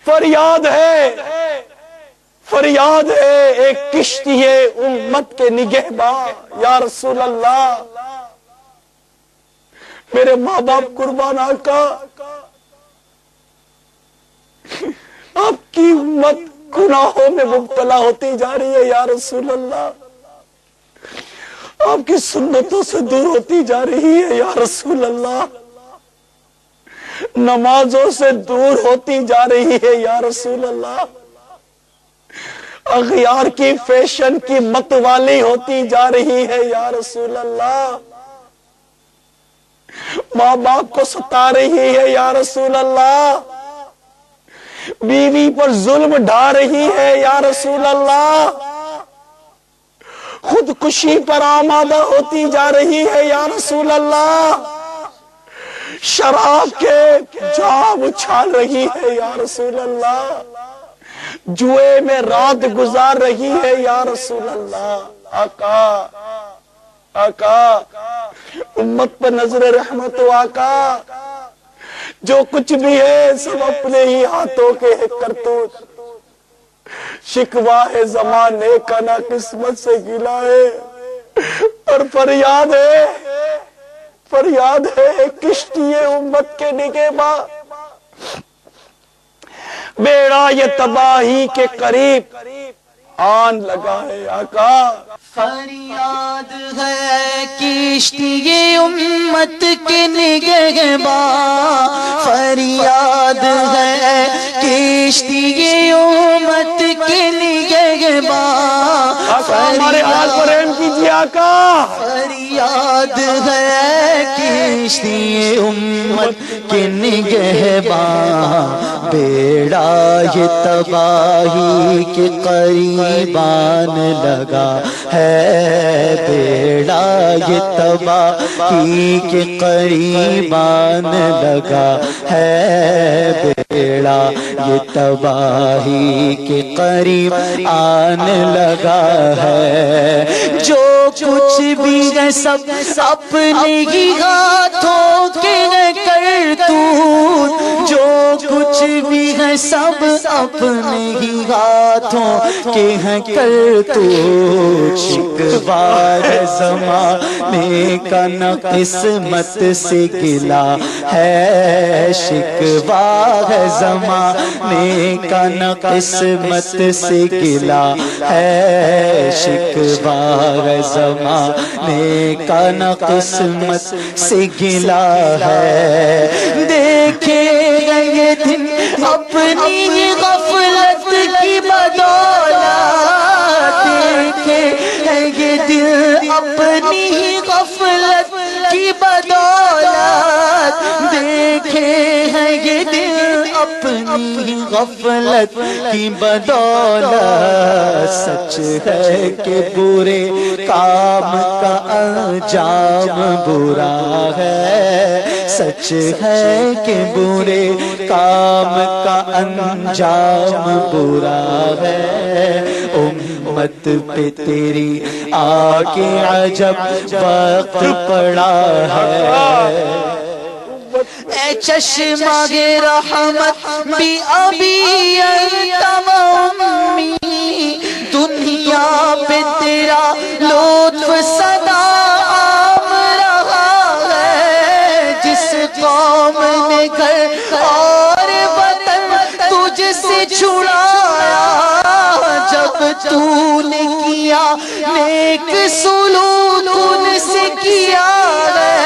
فریاد ہے ایک کشتی امت کے نگہباں یا رسول اللہ، میرے ماں باپ قربان آقا، آپ کی امت گناہوں میں مبتلا ہوتی جا رہی ہے یا رسول اللہ، آپ کی سنتوں سے دور ہوتی جا رہی ہے یا رسول اللہ، نمازوں سے دور ہوتی جا رہی ہے یا رسول اللہ، اغیار کی فیشن کی مت والی ہوتی جا رہی ہے یا رسول اللہ، ماں باپ کو ستا رہی ہے یا رسول اللہ، بیوی پر ظلم ڈھا رہی ہے یا رسول اللہ، خودکشی پر آمادہ ہوتی جا رہی ہے یا رسول اللہ، شراب کے جام اچھال رہی ہے یا رسول اللہ، جوئے میں رات گزار رہی ہے یا رسول اللہ۔ آقا امت پر نظر رحمت ہو آقا، جو کچھ بھی ہے سب اپنے ہی ہاتھوں کے کرتوت، شکوہ ہے زمانے کا نہ قسمت سے گلا ہے، اور فریاد ہے کشتی امت کے نگہباں، بیڑا یہ تباہی کے قریب آن لگا ہے آقا، فریاد ہے کشتی امت کے نگہباں، فریاد ہے کشتی امت کے نگہباں، ہمارے حال پر رحم کیجیے آقا، فریاد ہے کشتی امت کے نگہباں، بیڑا یہ تباہی کے قریب آن لگا ہے، بیڑا یہ تباہی کے قریب آن لگا ہے، بیڑا یہ تباہی کے قریب آن لگا ہے، جو کچھ بھی ہے سب اپنے ہی ہاتھوں کے کرتوت، جو کچھ بھی ہے سب اپنے ہی ہاتھوں کے ہیں کرتوت، شکوہ ہے زمانے کا نہ قسمت سے گلا ہے، شکوہ ہے زمانے کا نہ قسمت سے گلا ہے، شکوہ ہے زمانے کا نہ قسمت سے گلا ہے، دیکھے گا یہ دن اپنی غفلت کی بدولت، دیکھے گا یہ دن اپنی غفلت کی بدولت، دیکھے گا یہ دن اپنی غفلت کی بدولت، سچ ہے کہ برے کام کا انجام برا ہے، سچ ہے کہ برے کام کا انجام برا ہے، امت پہ تیری آگے عجب وقت پڑا ہے، اے چشمہ رحمت بھی ابھی انت و امی، دنیا پہ تیرا لطف صدا عام رہا ہے، جس قوم نے گھر اور وطن تجھ سے چھڑایا، جب تو نے کیا نیک سلوک ان سے کیا ہے،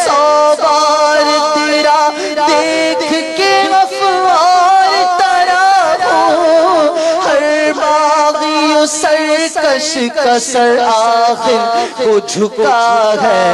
100 بار تیرا دیکھ کے غفار ترا ہوں، ہر باغی و سرکش کا سر آخر کو جھکا ہے،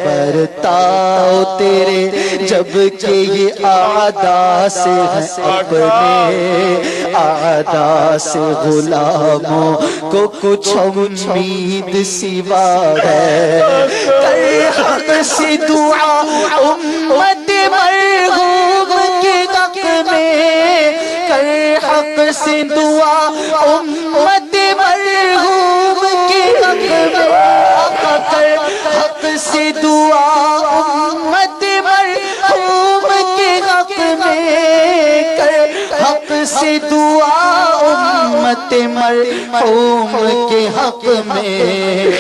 برتاؤ تیرے جب کہ یہ اعداء سے ہیں اپنے، اعداء سے غلاموں کو کچھ امید سوا ہے، کر حق سے دعا امت مرحوم کے حق میں، کر حق سے دعا امت مرحوم کے حق میں، کر حق سے دعا امت مرحوم کے حق میں، کر سے دعا امت مرحوم کے حق میں،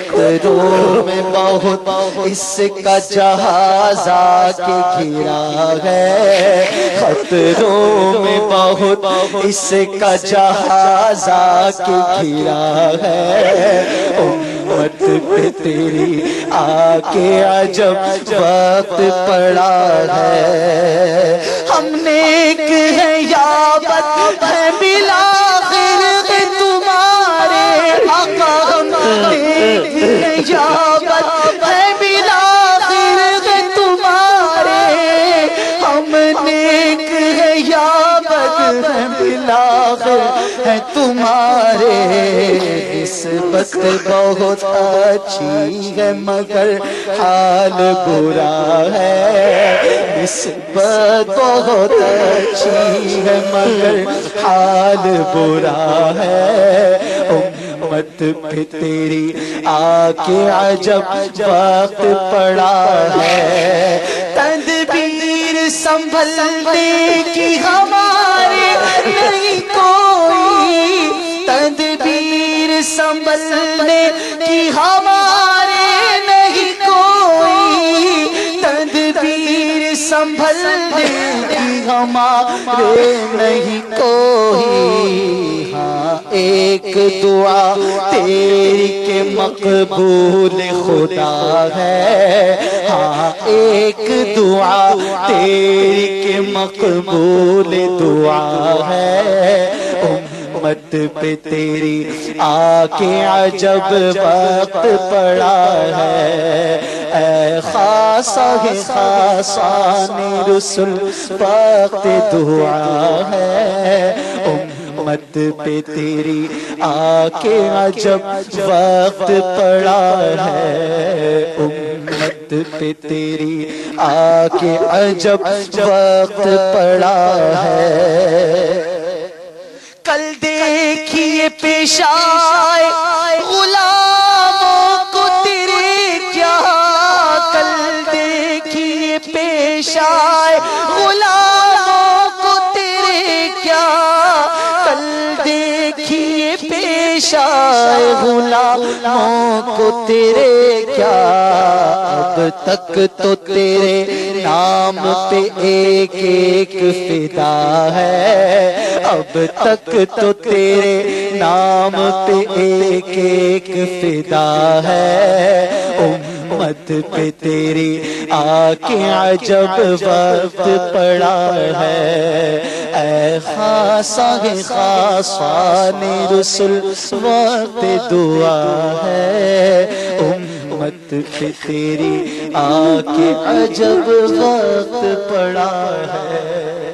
خطروں میں بہت اس کا جہاز آ کے گھرا ہے، خطروں میں بہت اس کا جہاز آ کے گھرا ہے، امت پہ تیری آ کے عجب وقت پڑا ہے، ہم نیک ہے یا بد ہے بالآخر تمہارے آقا، ہم نیک ہے یا بد ہے بالآخر تمہارے، ہم نیک ہے یا بد ہے بالآخر ہے تمہارے، نسبت بہت اچھی ہے مگر حال برا ہے، نسبت بہت اچھی ہے مگر حال برا ہے، امت پہ تیری آ کے عجب وقت پڑا ہے، تدبیر سنبھلنے کی ہمارے نہیں کوئی، تدبیر سنبھلنے کی ہمارے نہیں کوئی، تدبیر سنبھلنے کی ہمارے نہیں کوئی، ہاں ایک دعا تیری کے مقبول خدا ہے، ہاں ایک دعا تیری کے مقبول دعا ہے، امت پہ تیری آ کے عجب وقت پڑا ہے، اے خاصہ خاصان رسول وقت دعا ہے، امت پہ تیری آ کے عجب وقت پڑا ہے، امت پہ تیری آ کے عجب وقت پڑا ہے، کل دیکھیے پیش آئے غلاموں کو تیرے کیا، کل دیکھیے پیش آئے غلاموں کو تیرے کیا، کل دیکھیے پیش آئے غلاموں کو تیرے کیا، اب تک تو تیرے نام پہ ایک ایک فدا ہے، اب تک تو تیرے نام پہ ایک ایک فدا ہے، امت پہ تیری آ کے عجب وقت پڑا ہے، اے خاصہ خاصان رسول وقت دعا ہے، امت پہ تیری آ کے عجب وقت پڑا ہے۔